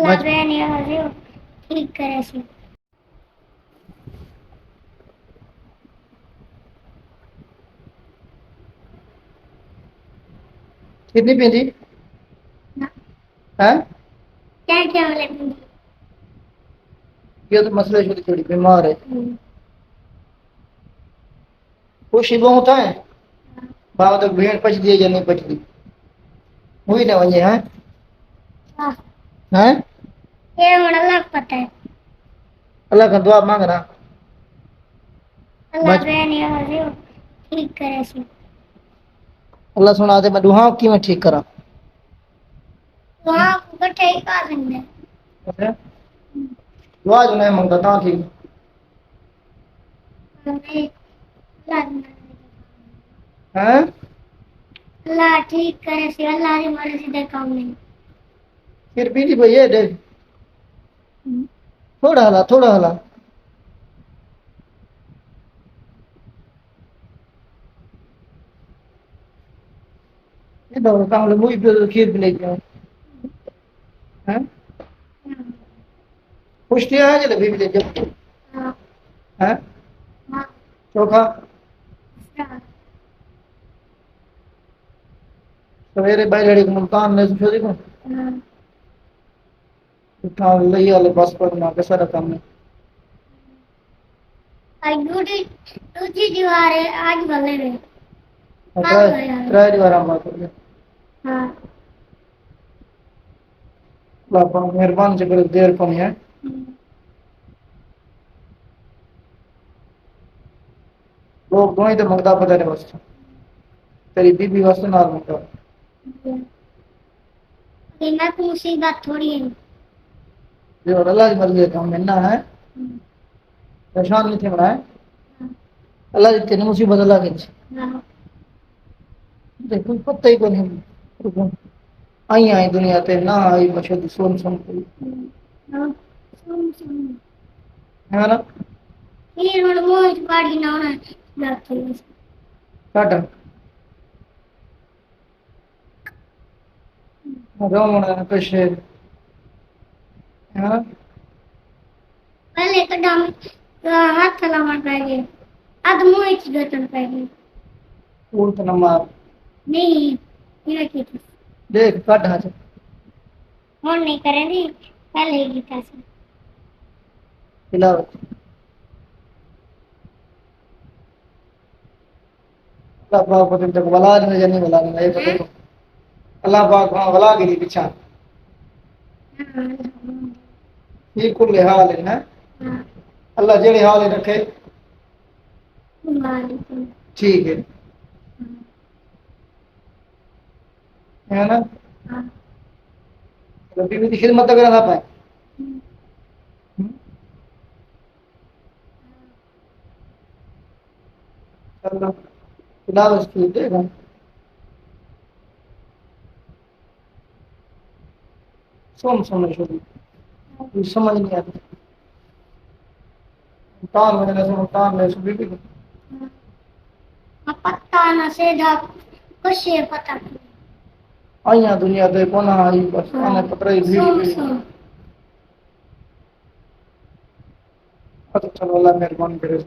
अल्लाह Ben यार ठीक करे सी। कितनी पींदी ना है? क्या क्या वाले पिंडी। ये तो मसले छोटी थोड़ी बीमार है। खुशी बहुत है। बाबा तो भेड़ पच दी या नहीं पच दी हुई ना वही है। हां हैं? ये मुझे अलग पता है। अल्लाह का दुआ मांगना अल्लाह बच। बेन यार ठीक करे सी। अल्लाह सुना दे मैं दुआ की मैं ठीक करा। वहां को ठीक कर देंगे। अच्छा? दुआ जो नहीं मांगता ता ठीक। हैं? अल्लाह ठीक करे सी। अल्लाह की मर्जी दे काम नहीं। फिर पींदी भाई है देख थोड़ा हला ये दो काम ले मुझे भी खीर भी ले जाओ। हैं? पुष्टि है जलेबी भी ले जाओ। हां हैं? हां चोखा सवेरे बैठे को मुल्तान ने सोच देखो उठा ले वाले बस पर ना के सारा काम है। आई दूसरी दूसरी दीवार है आज भले में। ट्राई बार हम बात करें। हां बाबा मेहरबान से कर देर कम है। लोग दोई तो मंगता पता नहीं बस तेरी बीबी वास्ते ना मंगता इना तो मुसीबत थोड़ी है। जो अल्लाह की मर्जी का मिलना है परेशान नहीं थे बनाए अल्लाह की तेरी मुसीबत अल्लाह की देखो पता ही को नहीं रुको आई आई दुनिया ते ना आई मशहूर सोन सोन कोई है ना ये रोड मोज पाड़ी ना होना जाती है। काटा रोमना पेशे है ना पहले कदम हाथ लावन पाएंगे। अब मुंह की गतन पाएंगे। उल्ट नंबर नहीं ये की देख काटा है फोन नहीं करेंगे पहले ही था से। तिलावत अल्लाह पाक को तक वला नहीं जाने वाला नहीं ये पता अल्लाह पाक वहां वला के लिए पीछा ये कुल हाल है ना अल्लाह जेड़े हाल है रखे ठीक है ना तो बीवी की खिदमत अगर ना पाए अल्लाह तिलावत की देगा सुन समझ शुरू समझ नहीं आता तान वगैरह से तान ले सो बीबी पता ना सीधा कुछ ये पता आइया दुनिया ते कोना आई बस आने पत्र ही बीबी अच्छा चलो अल्लाह मेहरबान करे